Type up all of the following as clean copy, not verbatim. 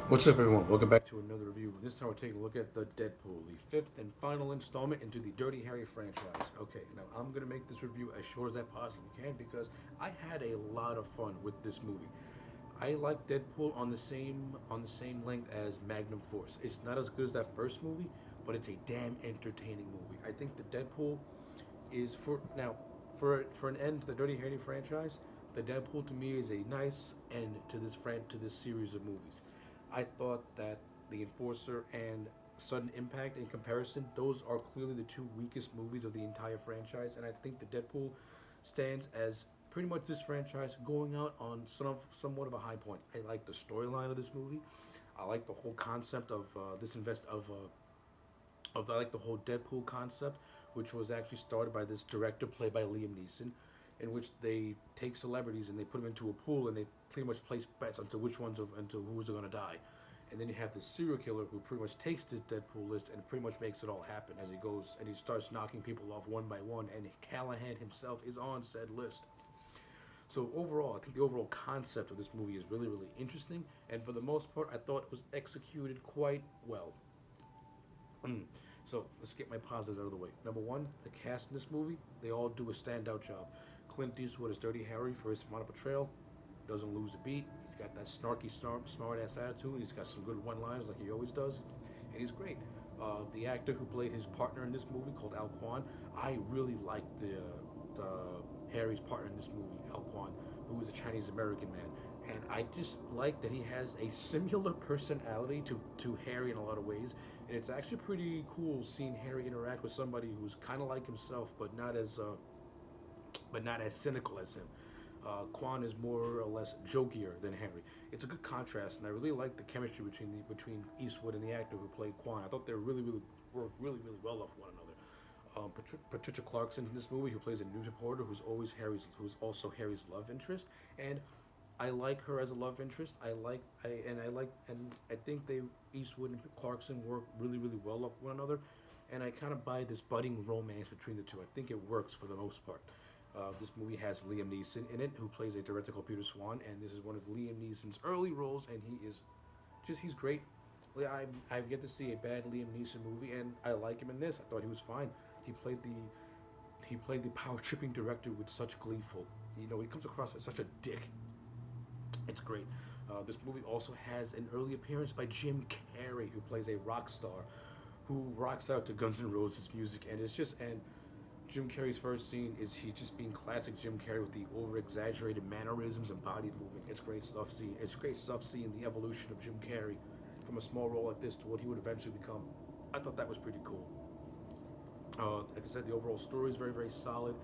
What's up, everyone? Welcome back to another review. This time we're taking a look at the Deadpool, the fifth and final installment into the Dirty Harry franchise. Okay, now I'm gonna make this review as short as I possibly can because I had a lot of fun with this movie. I like Deadpool on the same length as Magnum Force. It's not as good as that first movie, but it's a damn entertaining movie. I think the Deadpool is for an end to the Dirty Harry franchise. The Deadpool to me is a nice end to this series of movies. I thought that the Enforcer and Sudden Impact, in comparison, those are clearly the two weakest movies of the entire franchise, and I think the Deadpool stands as pretty much this franchise going out on somewhat of a high point. I like the storyline of this movie. I like the whole concept of I like the whole Deadpool concept, which was actually started by this director played by Liam Neeson, in which they take celebrities and they put them into a pool and they pretty much place bets onto onto who's going to die. And then you have this serial killer who pretty much takes this Deadpool list and pretty much makes it all happen as he goes and he starts knocking people off one by one. And Callahan himself is on said list. So overall, I think the overall concept of this movie is really, really interesting. And for the most part, I thought it was executed quite well. So let's get my positives out of the way. Number one, the cast in this movie, they all do a standout job. Clint Eastwood is Dirty Harry for his final portrayal. Doesn't lose a beat. He's got that snarky, smart ass attitude. He's got some good one liners like he always does. And he's great. The actor who played his partner in this movie, called Al Quan, I really liked Harry's partner in this movie, Al Quan, who was a Chinese American man. And I just like that he has a similar personality to Harry in a lot of ways. And it's actually pretty cool seeing Harry interact with somebody who's kind of like himself, but not as cynical as him. Quan is more or less jokier than Harry. It's a good contrast, and I really like the chemistry between Eastwood and the actor who played Quan. I thought they really worked really well off one another. Patricia Clarkson's in this movie, who plays a news reporter who's also Harry's love interest, and I like her as a love interest. And I think they Eastwood and Clarkson work really well off one another, and I kind of buy this budding romance between the two. I think it works for the most part. This movie has Liam Neeson in it, who plays a director called Peter Swan, and this is one of Liam Neeson's early roles, and he's great. I've yet to see a bad Liam Neeson movie, and I like him in this. I thought he was fine. He played the he played the power tripping director with such gleeful. He comes across as such a dick. It's great. This movie also has an early appearance by Jim Carrey, who plays a rock star, who rocks out to Guns N' Roses music, and Jim Carrey's first scene is he just being classic Jim Carrey with the over exaggerated mannerisms and body movement. It's great stuff seeing the evolution of Jim Carrey from a small role like this to what he would eventually become. I thought that was pretty cool. Like I said, the overall story is very solid.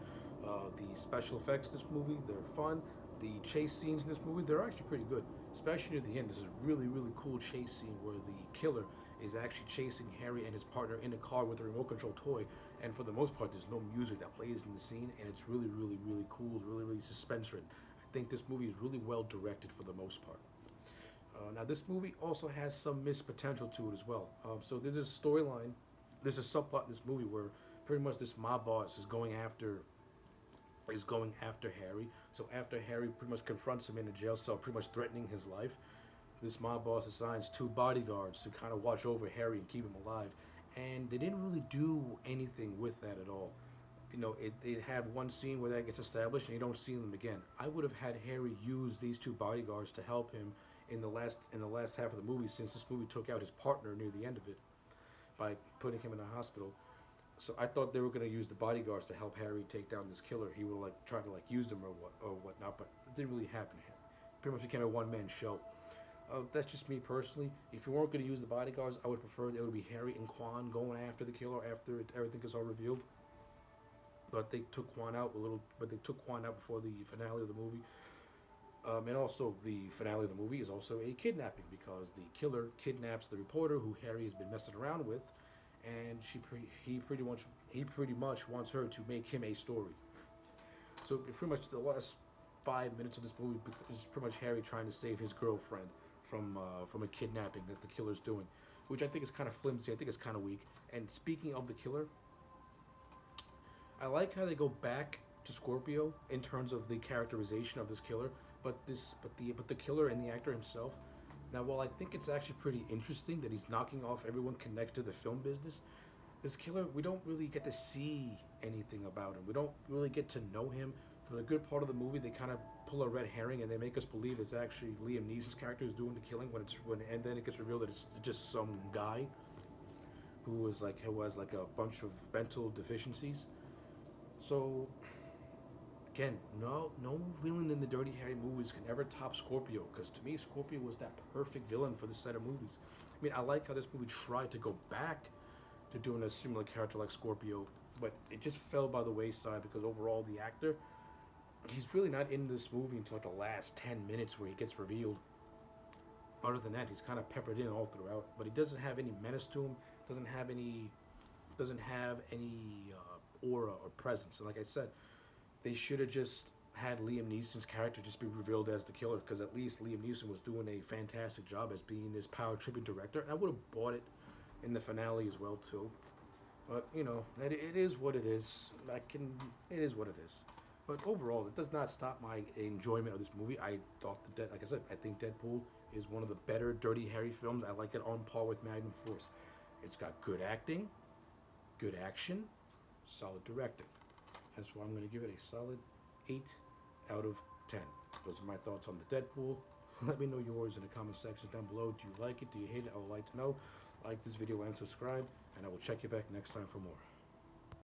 The special effects in this movie, they're fun. The chase scenes in this movie, they're actually pretty good. Especially near the end, this is really cool chase scene where the killer is actually chasing Harry and his partner in a car with a remote control toy. And for the most part, there's no music that plays in the scene, and it's really cool. It's really suspense ridden. I think this movie is really well directed for the most part. Now, this movie also has some missed potential to it as well. So there's a storyline, there's a subplot in this movie where pretty much this mob boss is going after Harry. So after Harry pretty much confronts him in a jail cell, pretty much threatening his life, this mob boss assigns two bodyguards to kind of watch over Harry and keep him alive. And they didn't really do anything with that at all. It had one scene where that gets established and you don't see them again. I would have had Harry use these two bodyguards to help him in the last half of the movie, since this movie took out his partner near the end of it by putting him in the hospital. So I thought they were going to use the bodyguards to help Harry take down this killer. He would try to use them or whatnot, but it didn't really happen. Pretty much became a one man show. That's just me personally. If you weren't going to use the bodyguards, I would prefer it would be Harry and Quan going after the killer after everything is all revealed. But they took Quan out before the finale of the movie. And also, the finale of the movie is also a kidnapping, because the killer kidnaps the reporter who Harry has been messing around with, and he pretty much wants her to make him a story. So pretty much the last 5 minutes of this movie is pretty much Harry trying to save his girlfriend from a kidnapping that the killer's doing, which I think is kind of flimsy. I think it's kind of weak. And speaking of the killer, I like how they go back to Scorpio in terms of the characterization of this killer, but the killer and the actor himself, Now, while I think it's actually pretty interesting that he's knocking off everyone connected to the film business, this killer, we don't really get to see anything about him. We don't really get to know him. For the good part of the movie, they kind of pull a red herring and they make us believe it's actually Liam Neeson's character who's doing the killing and then it gets revealed that it's just some guy who has like a bunch of mental deficiencies. So again, no villain in the Dirty Harry movies can ever top Scorpio because to me Scorpio was that perfect villain for this set of movies. I mean, I like how this movie tried to go back to doing a similar character like Scorpio, but it just fell by the wayside because overall the actor, he's really not in this movie until like the last 10 minutes where he gets revealed. Other than that, he's kind of peppered in all throughout, but he doesn't have any menace to him. Doesn't have any aura or presence. And like I said, they should have just had Liam Neeson's character just be revealed as the killer, because at least Liam Neeson was doing a fantastic job as being this power tripping director. I would have bought it in the finale as well too. But you know, it is what it is. It is what it is. But overall, it does not stop my enjoyment of this movie. I thought like I said, I think Deadpool is one of the better Dirty Harry films. I like it on par with Magnum Force. It's got good acting, good action, solid directing. That's why I'm going to give it a solid 8 out of 10. Those are my thoughts on the Deadpool. Let me know yours in the comment section down below. Do you like it? Do you hate it? I would like to know. Like this video and subscribe, and I will check you back next time for more.